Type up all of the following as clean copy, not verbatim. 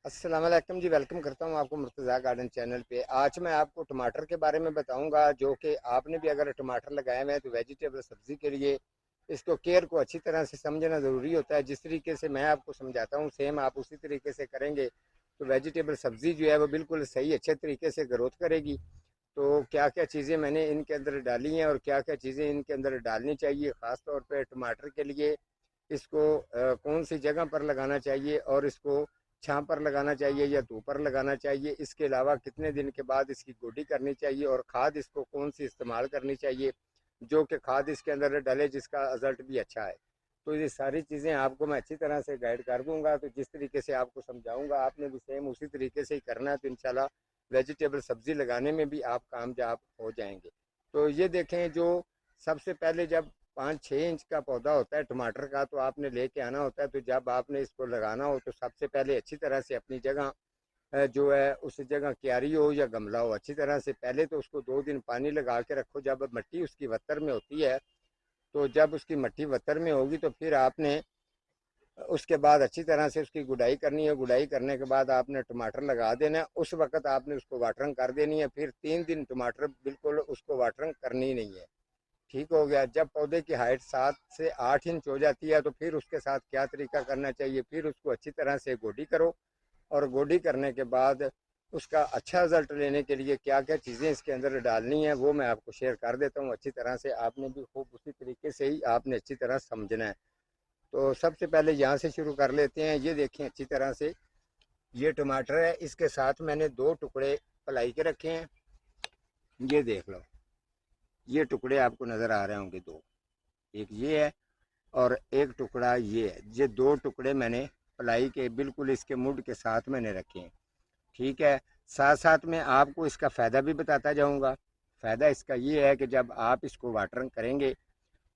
अस्सलाम वालेकुम जी। वेलकम करता हूँ आपको मुर्तज़ा गार्डन चैनल पे। आज मैं आपको टमाटर के बारे में बताऊंगा, जो कि आपने भी अगर टमाटर लगाए हुए हैं तो वेजिटेबल सब्ज़ी के लिए इसको केयर को अच्छी तरह से समझना ज़रूरी होता है। जिस तरीके से मैं आपको समझाता हूँ सेम आप उसी तरीके से करेंगे तो वेजिटेबल सब्ज़ी जो है वो बिल्कुल सही अच्छे तरीके से ग्रोथ करेगी। तो क्या क्या चीज़ें मैंने इनके अंदर डाली हैं और क्या क्या चीज़ें इनके अंदर डालनी चाहिए, ख़ास तौर पे टमाटर के लिए इसको कौन सी जगह पर लगाना चाहिए और इसको छांव पर लगाना चाहिए या धूप पर लगाना चाहिए। इसके अलावा कितने दिन के बाद इसकी गोडी करनी चाहिए और खाद इसको कौन सी इस्तेमाल करनी चाहिए, जो कि खाद इसके अंदर डले जिसका रिजल्ट भी अच्छा है। तो ये सारी चीज़ें आपको मैं अच्छी तरह से गाइड कर दूंगा। तो जिस तरीके से आपको समझाऊंगा आपने भी सेम उसी तरीके से ही करना है, तो इंशाल्लाह वेजिटेबल सब्ज़ी लगाने में भी आप कामयाब हो जाएंगे। तो ये देखें, जो सबसे पहले जब 5-6 इंच का पौधा होता है टमाटर का तो आपने लेके आना होता है। तो जब आपने इसको लगाना हो तो सबसे पहले अच्छी तरह से अपनी जगह जो है उस जगह क्यारी हो या गमला हो, अच्छी तरह से पहले तो उसको 2 दिन पानी लगा के रखो। जब मिट्टी उसकी वत्तर में होती है तो जब उसकी मिट्टी वत्तर में होगी तो फिर आपने उसके बाद अच्छी तरह से उसकी गुडाई करनी है। गुडाई करने के बाद आपने टमाटर लगा देना है। उस वक्त आपने उसको वाटरिंग कर देनी है। फिर 3 दिन टमाटर बिल्कुल उसको वाटरिंग करनी नहीं है। ठीक हो गया। जब पौधे की हाइट 7 से 8 इंच हो जाती है तो फिर उसके साथ क्या तरीका करना चाहिए, फिर उसको अच्छी तरह से गोडी करो। और गोडी करने के बाद उसका अच्छा रिजल्ट लेने के लिए क्या क्या चीज़ें इसके अंदर डालनी है वो मैं आपको शेयर कर देता हूँ अच्छी तरह से। आपने भी खूब उसी तरीके से ही आपने अच्छी तरह समझना है। तो सबसे पहले यहाँ से शुरू कर लेते हैं। ये देखें अच्छी तरह से, ये टमाटर है, इसके साथ मैंने 2 टुकड़े पलाई के रखे हैं। ये देख लो, ये टुकड़े आपको नज़र आ रहे होंगे दो, एक ये है और एक टुकड़ा ये है। ये 2 टुकड़े मैंने पलाई के बिल्कुल इसके मुड के साथ मैंने रखे हैं। ठीक है। साथ साथ में आपको इसका फ़ायदा भी बताता जाऊंगा। फ़ायदा इसका ये है कि जब आप इसको वाटरिंग करेंगे,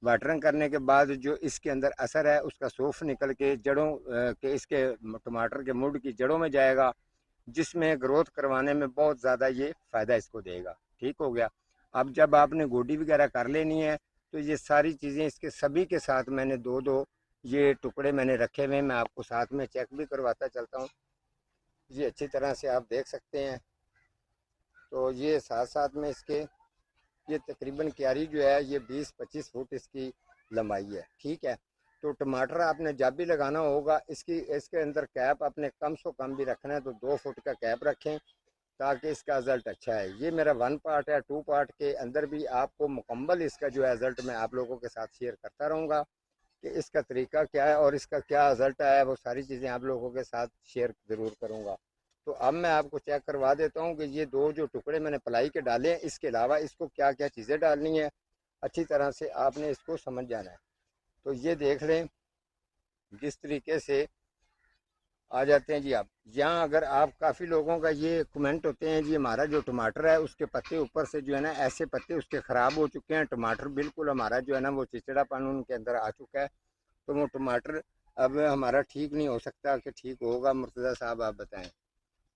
वाटरिंग करने के बाद जो इसके अंदर असर है उसका सूफ निकल के जड़ों के इसके टमाटर के मुड की जड़ों में जाएगा, जिसमें ग्रोथ करवाने में बहुत ज़्यादा ये फ़ायदा इसको देगा। ठीक हो गया। अब जब आपने गोडी वगैरह कर लेनी है तो ये सारी चीज़ें इसके सभी के साथ मैंने दो दो ये टुकड़े मैंने रखे हुए हैं। मैं आपको साथ में चेक भी करवाता चलता हूँ। ये अच्छी तरह से आप देख सकते हैं। तो ये साथ साथ में इसके ये तकरीबन क्यारी जो है ये 20-25 फुट इसकी लंबाई है। ठीक है। तो टमाटर आपने जब भी लगाना होगा इसकी इसके अंदर कैप अपने कम से कम भी रखना है तो 2 फुट का कैप रखें ताकि इसका रिजल्ट अच्छा है। ये मेरा 1 पार्ट है। 2 पार्ट के अंदर भी आपको मुकम्मल इसका जो है रिजल्ट मैं आप लोगों के साथ शेयर करता रहूँगा कि इसका तरीका क्या है और इसका क्या रिजल्ट आया है। वो सारी चीज़ें आप लोगों के साथ शेयर ज़रूर करूँगा। तो अब मैं आपको चेक करवा देता हूँ कि ये दो जो टुकड़े मैंने पलाई के डाले हैं इसके अलावा इसको क्या क्या चीज़ें डालनी है, अच्छी तरह से आपने इसको समझ जाना है। तो ये देख लें जिस तरीके से आ जाते हैं जी आप यहाँ। अगर आप काफ़ी लोगों का ये कमेंट होते हैं जी हमारा जो टमाटर है उसके पत्ते ऊपर से जो है ना ऐसे पत्ते उसके ख़राब हो चुके हैं, टमाटर बिल्कुल हमारा जो है ना वो चिचड़ापन उनके अंदर आ चुका है, तो वो टमाटर अब हमारा ठीक नहीं हो सकता कि ठीक होगा। मुर्तज़ा साहब आप बताएं।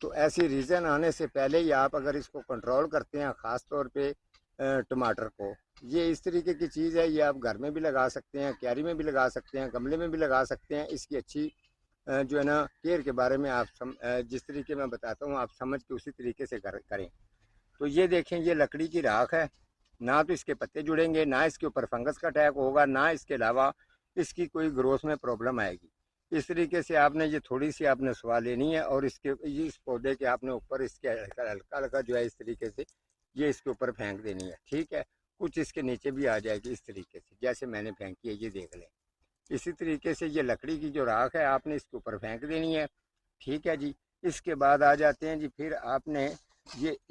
तो ऐसी रीज़न आने से पहले ही आप अगर इसको कंट्रोल करते हैं, ख़ास तौर पे टमाटर को, ये इस तरीके की चीज़ है। ये आप घर में भी लगा सकते हैं, क्यारी में भी लगा सकते हैं, गमले में भी लगा सकते हैं। इसकी अच्छी जो है ना केयर के बारे में आप जिस तरीके मैं बताता हूँ आप समझ के उसी तरीके से करें। तो ये देखें, ये लकड़ी की राख है, ना तो इसके पत्ते जुड़ेंगे, ना इसके ऊपर फंगस का अटैक होगा, ना इसके अलावा इसकी कोई ग्रोथ में प्रॉब्लम आएगी। इस तरीके से आपने ये थोड़ी सी आपने सवा लेनी है और इसके ये इस पौधे के आपने ऊपर इसके हल्का हल्का हल्का जो है इस तरीके से ये इसके ऊपर फेंक देनी है। ठीक है। कुछ इसके नीचे भी आ जाएगी इस तरीके से जैसे मैंने फेंकी है, ये देख लें। इसी तरीके से ये लकड़ी की जो राख है आपने इसके ऊपर फेंक देनी है। ठीक है जी। इसके बाद आ जाते हैं जी, फिर आपने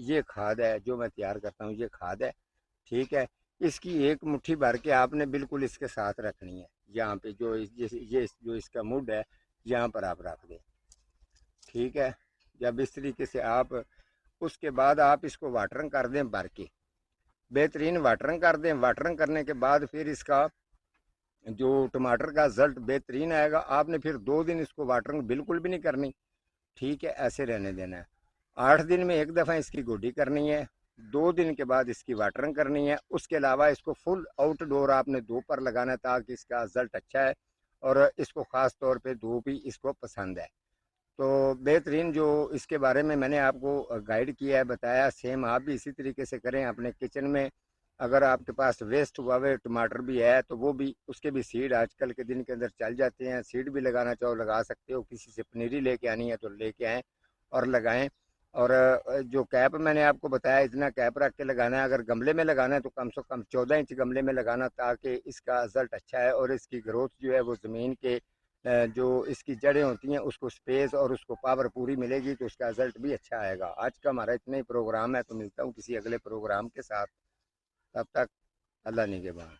ये खाद है जो मैं तैयार करता हूँ, ये खाद है। ठीक है। इसकी एक मुट्ठी भर के आपने बिल्कुल इसके साथ रखनी है। यहाँ पे जो ये जो इसका मुड है यहाँ पर आप रख दें। ठीक है। जब इस तरीके से आप उसके बाद आप इसको वाटरिंग कर दें भर के, बेहतरीन वाटरिंग कर दें। वाटरिंग करने के बाद फिर इसका जो टमाटर का रिजल्ट बेहतरीन आएगा। आपने फिर 2 दिन इसको वाटरिंग बिल्कुल भी नहीं करनी। ठीक है, ऐसे रहने देना है। 8 दिन में एक दफ़ा इसकी गोडी करनी है, 2 दिन के बाद इसकी वाटरिंग करनी है। उसके अलावा इसको फुल आउटडोर आपने धूप पर लगाना है ताकि इसका रिजल्ट अच्छा है और इसको ख़ास तौर पे धूप ही इसको पसंद है। तो बेहतरीन जो इसके बारे में मैंने आपको गाइड किया है, बताया, सेम आप भी इसी तरीके से करें अपने किचन में। अगर आपके पास वेस्ट हुआ हुए टमाटर भी है तो वो भी, उसके भी सीड आजकल के दिन के अंदर चल जाते हैं, सीड भी लगाना चाहो लगा सकते हो, किसी से पनीरी लेके आनी है तो लेके आएँ और लगाएं। और जो कैप मैंने आपको बताया, इतना कैप रख के लगाना है। अगर गमले में लगाना है तो कम से कम 14 इंच गमले में लगाना, ताकि इसका रिजल्ट अच्छा है और इसकी ग्रोथ जो है वो ज़मीन के जो इसकी जड़ें होती हैं उसको स्पेस और उसको पावर पूरी मिलेगी, तो उसका रिजल्ट भी अच्छा आएगा। आज का हमारा इतना ही प्रोग्राम है, तो मिलता हूँ किसी अगले प्रोग्राम के साथ। तब तक अल्लाह निगहबान।